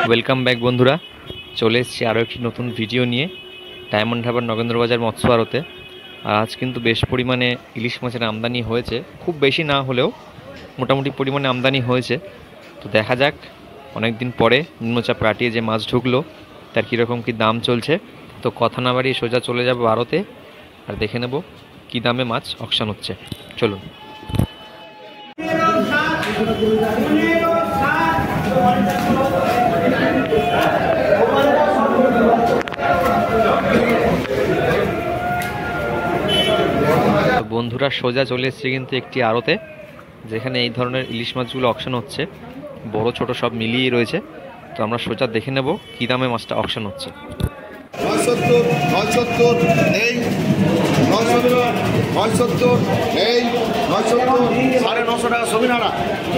Welcome back বন্ধুরা, চলে এসেছি আরও একটি নতুন ভিডিও নিয়ে ডায়মন্ড হারবার নগেন্দ্রবাজার মৎস্য আড়তে। আর আজ কিন্তু বেশ পরিমাণে ইলিশ মাছের আমদানি হয়েছে, খুব বেশি না হলেও মোটামুটি পরিমাণে আমদানি হয়েছে। তো দেখা যাক অনেক দিন পরে নিম্নচাপ কাটিয়ে যে মাছ ঢুকলো তার কীরকম কী দাম চলছে। তো কথা না বাড়িয়ে সোজা চলে যাব আড়তে আর দেখে নেব কী দামে মাছ অকশন হচ্ছে। চলুন। বন্ধুরা সোজা চলে এসেছে কিন্তু একটি আড়তে, যেখানে এই ধরনের ইলিশ মাছগুলো অকশন হচ্ছে, বড় ছোট সব মিলিয়েই রয়েছে। তো আমরা সোজা দেখে নেব কী দামে মাছটা অকশন হচ্ছে। 950 টাকা সবিনারা,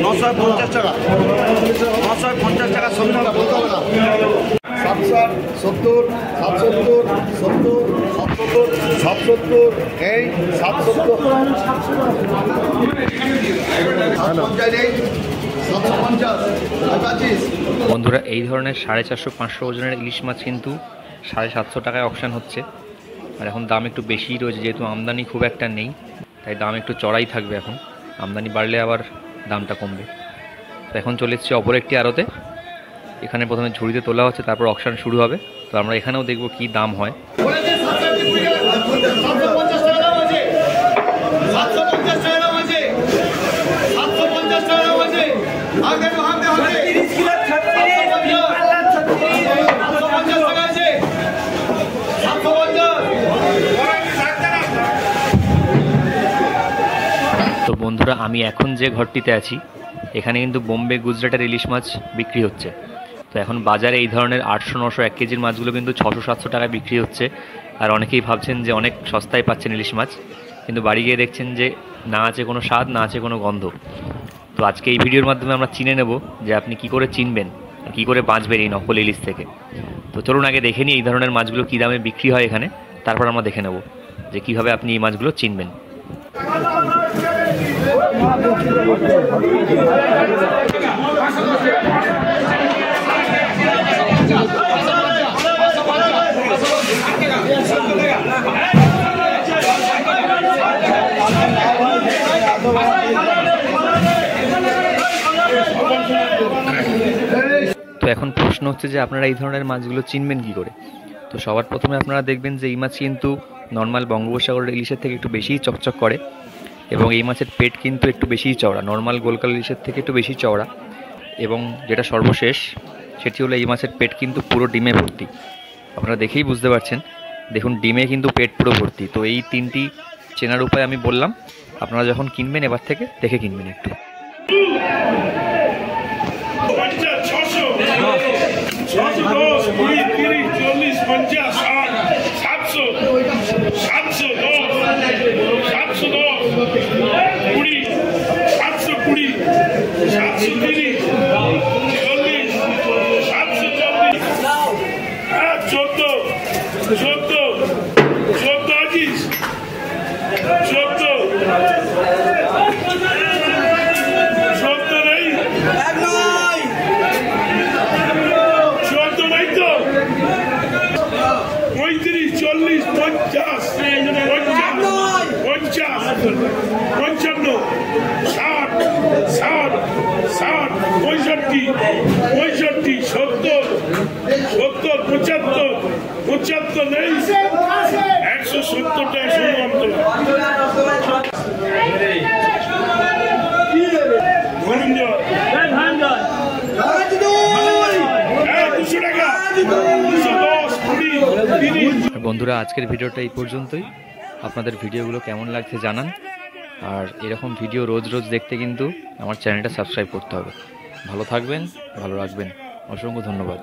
950 টাকা, 950 টাকা সবিনারা বলতে হবে না। 70, 70, 70, 70, 70, এই 770, বন্ধুরা এই ধরনের 450-500 ওজনের ইলিশ মাছ কিন্তু 750 টাকায় অকশন হচ্ছে। আর এখন দাম একটু বেশিই রয়েছে, যেহেতু আমদানি খুব একটা নেই, তাই দাম একটু চড়াই থাকবে। এখন আমদানি বাড়লে আবার দামটা কমবে। তো এখন চলে এসেছি অপর একটি আড়তে, এখানে প্রথমে ঝুড়িতে তোলা হচ্ছে, তারপর অকশন শুরু হবে। তো আমরা এখানেও দেখব কী দাম হয়। তো বন্ধুরা আমি এখন যে ঘরটিতে আছি এখানে কিন্তু বোম্বে গুজরাটের ইলিশ মাছ বিক্রি হচ্ছে। তো এখন বাজারে এই ধরনের 800-900 1 কেজির মাছগুলো কিন্তু 600-700 টাকায় বিক্রি হচ্ছে। আর অনেকেই ভাবছেন যে অনেক সস্তায় পাচ্ছেন ইলিশ মাছ, কিন্তু বাড়ি গিয়ে দেখছেন যে না আছে কোনো স্বাদ, না আছে কোনো গন্ধ। তো আজকে এই ভিডিওর মাধ্যমে আমরা চিনে নেব যে আপনি কি করে চিনবেন, কি করে বাঁচবেন এই নকল ইলিশ থেকে। তো চলুন আগে দেখে নিই এই ধরনের মাছগুলো কী দামে বিক্রি হয় এখানে, তারপর আমরা দেখে নেব যে কীভাবে আপনি এই মাছগুলো চিনবেন। তো এখন প্রশ্ন হচ্ছে যে আপনারা এই ধরনের মাছগুলো চিনবেন কি করে। তো সবার প্রথমে আপনারা দেখবেন যে এই মাছ কিন্তু নর্মাল বঙ্গোপসাগরের ইলিশের থেকে একটু বেশিই চকচক করে, এবং এই মাছের পেট কিন্তু একটু বেশিই চওড়া, নর্মাল গোলকাল ইলিশের থেকে একটু বেশি চওড়া। এবং যেটা সর্বশেষ সেটি হলো এই মাছের পেট কিন্তু পুরো ডিমে ভর্তি। আপনারা দেখেই বুঝতে পারছেন, দেখুন ডিমে কিন্তু পেট পুরো ভর্তি। তো এই তিনটি চেনার উপায় আমি বললাম, আপনারা যখন কিনবেন এবার থেকে দেখে কিনবেন একটু। বন্ধুরা আজকের ভিডিওটা এই পর্যন্তই। আপনাদের ভিডিওগুলো কেমন লাগছে জানান, আর এরকম ভিডিও রোজ রোজ দেখতে কিন্তু আমার চ্যানেলটা সাবস্ক্রাইব করতে হবে। ভালো থাকবেন, ভালো রাখবেন। অসংখ্য ধন্যবাদ।